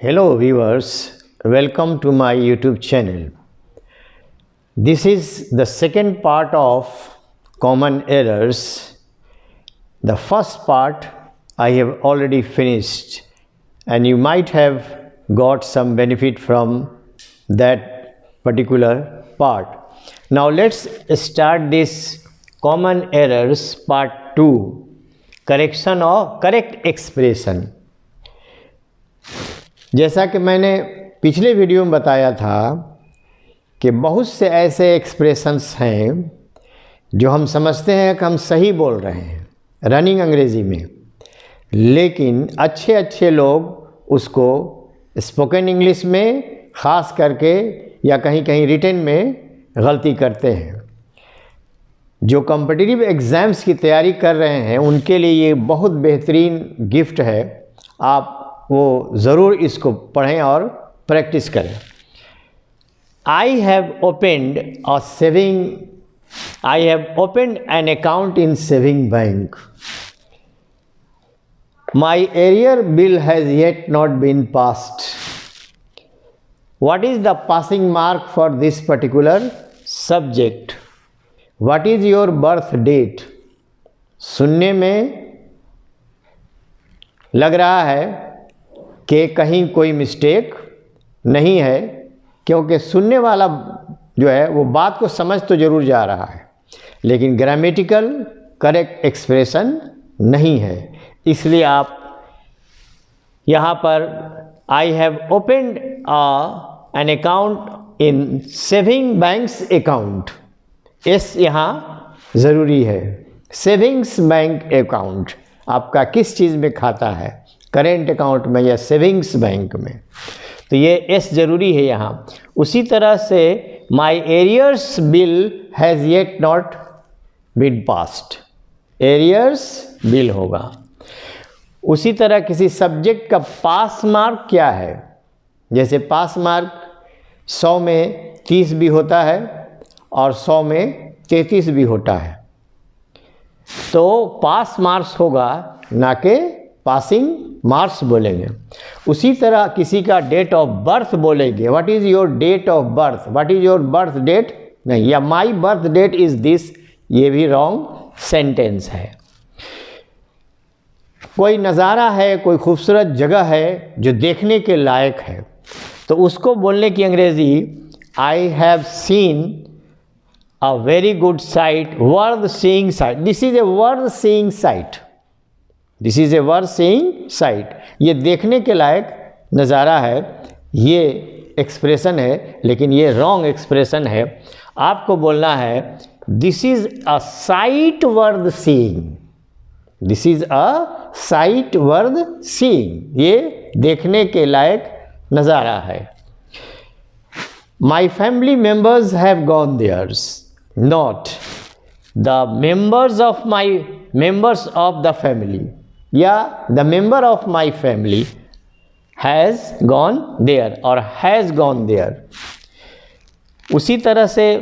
Hello viewers, welcome to my YouTube channel. This is the second part of common errors. The first part I have already finished and you might have got some benefit from that particular part. Now let's start this common errors part 2, correction of correct expression. जैसा कि मैंने पिछले video में बताया था कि बहुत से ऐसे एक्सप्रेशंस हैं जो हम समझते हैं कि हम सही बोल रहे हैं रनिंग अंग्रेज़ी में, लेकिन अच्छे लोग उसको स्पोकन इंग्लिश में ख़ास करके या कहीं रिटन में गलती करते हैं। जो कॉम्पिटिटिव एग्ज़ाम्स की तैयारी कर रहे हैं उनके लिए ये बहुत बेहतरीन गिफ्ट है। आप वो ज़रूर इसको पढ़ें और प्रैक्टिस करें। I have opened an account in saving bank. My arrear bill has yet not been passed. What is the passing mark for this particular subject? What is your birth date? सुनने में लग रहा है कि कहीं कोई mistake नहीं है, क्योंकि सुनने वाला जो है वो बात को समझ तो ज़रूर जा रहा है, लेकिन ग्रामेटिकल करेक्ट एक्सप्रेशन नहीं है। इसलिए आप यहाँ पर आई have opened an account in saving banks account, S यहाँ ज़रूरी है। सेविंग्स बैंक अकाउंट आपका किस चीज़ में खाता है, करेंट अकाउंट में या सेविंग्स बैंक में, तो ये एस ज़रूरी है यहाँ। उसी तरह से my arrears bill has yet not been passed, arrears bill होगा। उसी तरह किसी सब्जेक्ट का पास मार्क क्या है, जैसे पास मार्क 100 में 30 भी होता है और 100 में 33 भी होता है, तो पास मार्क्स होगा ना कि पासिंग मार्क्स बोलेंगे। उसी तरह किसी का डेट ऑफ बर्थ बोलेंगे, what is your date of birth, what is your birth date नहीं, या my birth date is this, ये भी रॉन्ग सेंटेंस है। कोई नज़ारा है, कोई खूबसूरत जगह है जो देखने के लायक है, तो उसको बोलने की अंग्रेज़ी I have seen a very good site, worth seeing site. This is A worth seeing site, this is A worth seeing site. ये देखने के लायक नज़ारा है, ये एक्सप्रेशन है, लेकिन ये रॉन्ग एक्सप्रेशन है। आपको बोलना है this is a sight worth seeing, this is a sight worth seeing, ये देखने के लायक नज़ारा है। My family members have gone there's, not the members of the family, या the member of my family has gone there और has gone there. उसी तरह से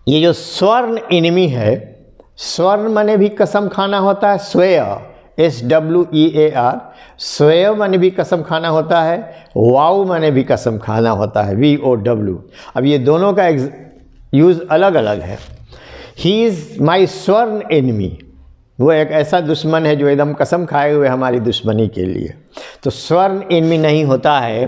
ये जो स्वर्ण इनमी है, स्वर्ण माने भी कसम खाना होता है, स्वेयर SWEAR, स्वेयर माने भी कसम खाना होता है, वाव माने भी कसम खाना होता है, VOW। अब ये दोनों का यूज़ अलग अलग है। ही इज़ माई स्वर्ण एनिमी, वो एक ऐसा दुश्मन है जो एकदम कसम खाए हुए हमारी दुश्मनी के लिए, तो स्वर्ण एनिमी नहीं होता है,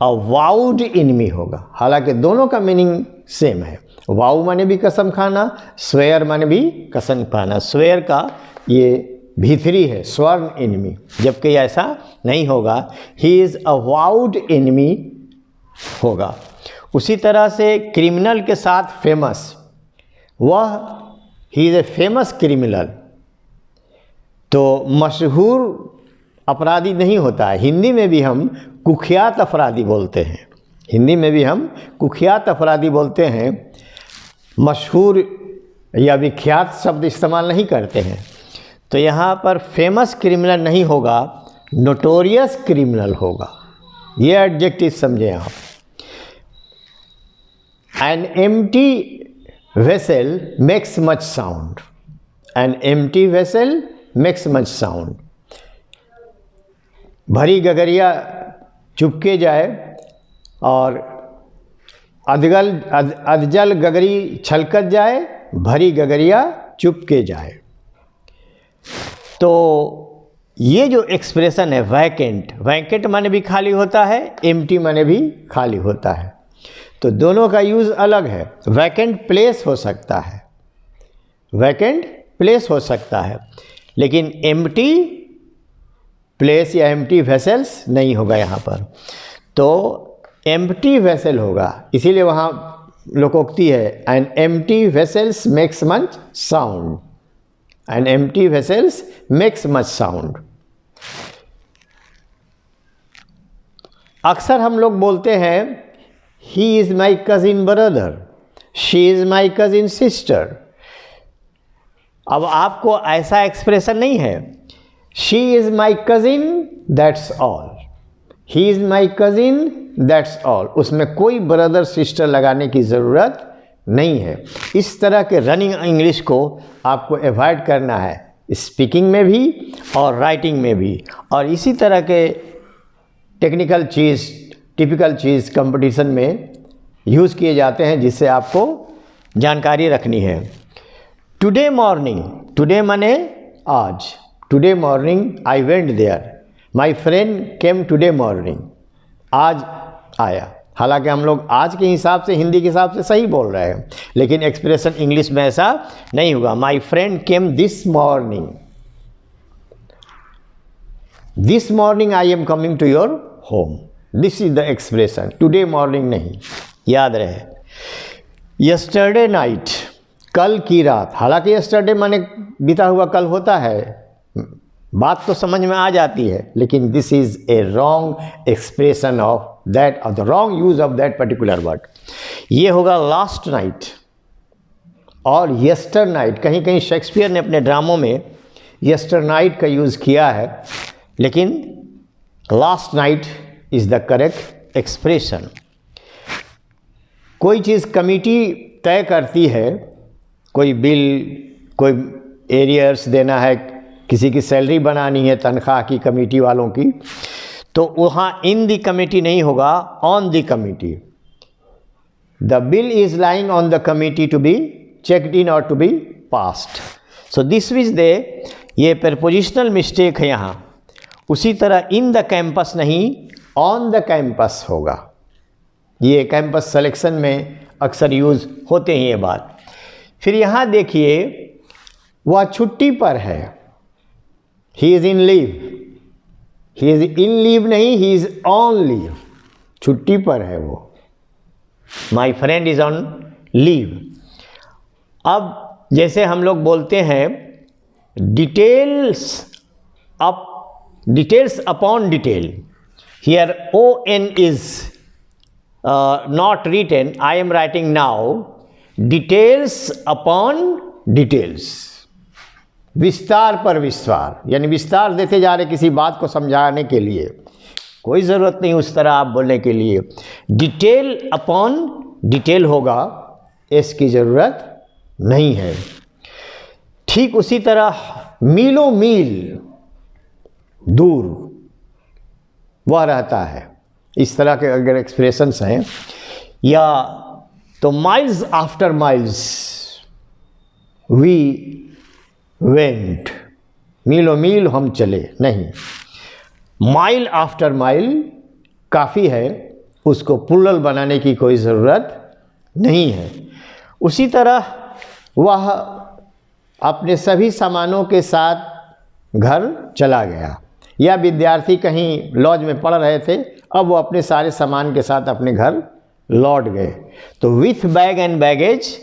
अ वाउड एनिमी होगा। हालांकि दोनों का मीनिंग सेम है, वाउ माने भी कसम खाना, स्वेयर माने भी कसम खाना। स्वेयर का ये भीतरी है स्वर्ण एनिमी, जबकि ऐसा नहीं होगा, he is a vowed enemy होगा। उसी तरह से क्रिमिनल के साथ फेमस, वह he is a famous criminal, तो मशहूर अपराधी नहीं होता है। हिंदी में भी हम कुख्यात अपराधी बोलते हैं, हिंदी में भी हम कुख्यात अपराधी बोलते हैं, मशहूर या विख्यात शब्द इस्तेमाल नहीं करते हैं। तो यहाँ पर फेमस क्रिमिनल नहीं होगा, नोटोरियस क्रिमिनल होगा, ये एडजेक्टिव समझें आप। An empty vessel makes much sound, an empty vessel makes much sound. भरी गगरिया चुपके जाए, और अधजल गगरी छलकत जाए, भरी गगरिया चुपके जाए। तो ये जो एक्सप्रेशन है वैकेंट, वैकेंट माने भी खाली होता है, एम्प्टी माने भी खाली होता है, तो दोनों का यूज़ अलग है। वैकेंट प्लेस हो सकता है, वैकेंट प्लेस हो सकता है, लेकिन एम्प्टी प्लेस या एम्प्टी वेसल्स नहीं होगा यहाँ पर। तो एम्प्टी वेसल होगा, इसीलिए वहाँ लोकोक्ति है, an empty vessels makes much sound, an empty vessels makes much sound. अक्सर हम लोग बोलते हैं he is my cousin brother, she is my cousin sister. अब आपको ऐसा एक्सप्रेशन नहीं है, she is my cousin that's all, he is my cousin that's all, उसमें कोई ब्रदर सिस्टर लगाने की ज़रूरत नहीं है। इस तरह के रनिंग इंग्लिश को आपको अवॉइड करना है, स्पीकिंग में भी और राइटिंग में भी। और इसी तरह के टेक्निकल चीज़, टिपिकल चीज़ कंपटीशन में यूज़ किए जाते हैं, जिससे आपको जानकारी रखनी है। टुडे मॉर्निंग, टुडे माने आज, today morning I went there, my friend came today morning, आज आया। हालांकि हम लोग आज के हिसाब से, हिंदी के हिसाब से सही बोल रहे हैं, लेकिन एक्सप्रेशन इंग्लिश में ऐसा नहीं होगा। My friend came this morning, this morning I am coming to your home, this is the expression, today morning नहीं, याद रहे। यस्टरडे नाइट, कल की रात, हालांकि यस्टरडे माने बीता हुआ कल होता है, बात तो समझ में आ जाती है, लेकिन this is a wrong expression of that, और the wrong use of that particular word. ये होगा लास्ट नाइट और यस्टर नाइट। कहीं कहीं शेक्सपियर ने अपने ड्रामों में यस्टर नाइट का यूज़ किया है, लेकिन last night is the correct expression. कोई चीज़ कमिटी तय करती है, कोई बिल, कोई एरियर्स देना है, किसी की सैलरी बनानी है तनख्वाह की कमेटी वालों की, तो वहाँ इन दी कमेटी नहीं होगा, on the committee. The bill is lying on the committee to be checked in और to be passed. So this with they, ये प्रपोजिशनल मिस्टेक है यहाँ। उसी तरह इन द कैंपस नहीं, ऑन द कैंपस होगा। ये कैंपस सिलेक्शन में अक्सर यूज़ होते हैं ये बात। फिर यहाँ देखिए, वह छुट्टी पर है, he is in leave, he is in leave नहीं, ही इज़ ऑन लीव, छुट्टी पर है वो। My friend is on leave. अब जैसे हम लोग बोलते हैं details up, details upon detail, here ON is not written, I am writing now details upon details, विस्तार पर विस्तार, यानी विस्तार देते जा रहे किसी बात को समझाने के लिए, कोई ज़रूरत नहीं उस तरह आप बोलने के लिए। डिटेल अपॉन डिटेल होगा, एस की ज़रूरत नहीं है। ठीक उसी तरह मीलों मील दूर वह रहता है, इस तरह के अगर एक्सप्रेशंस हैं। या तो miles after miles we went, मीलों मील हम चले, नहीं, माइल आफ्टर माइल काफ़ी है, उसको प्लूरल बनाने की कोई ज़रूरत नहीं है। उसी तरह वह अपने सभी सामानों के साथ घर चला गया, या विद्यार्थी कहीं लॉज में पढ़ रहे थे, अब वो अपने सारे सामान के साथ अपने घर लौट गए। तो विथ बैग एंड बैगेज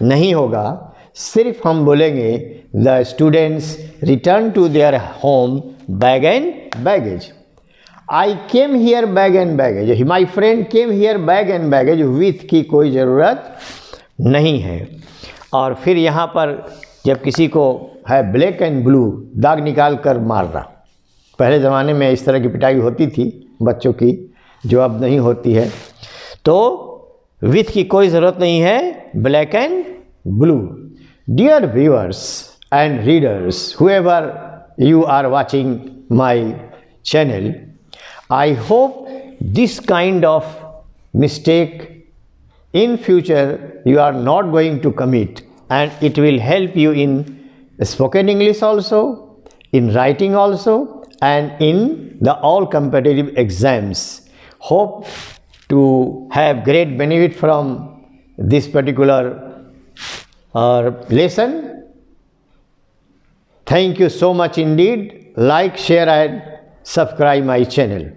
नहीं होगा, सिर्फ हम बोलेंगे the students return to their home bag and baggage. I came here bag and baggage, my friend came here bag and baggage, with की कोई ज़रूरत नहीं है। और फिर यहाँ पर जब किसी को है ब्लैक एंड ब्लू, दाग निकाल कर मारना, पहले ज़माने में इस तरह की पिटाई होती थी बच्चों की, जो अब नहीं होती है। तो विथ की कोई ज़रूरत नहीं है, black and blue. Dear viewers and readers, whoever you are watching my channel, I hope this kind of mistake in future you are not going to commit, and it will help you in spoken English also, in writing also, and in the all competitive exams. Hope to have great benefit from this particular lesson. Thank you so much indeed. Like, share and subscribe my channel.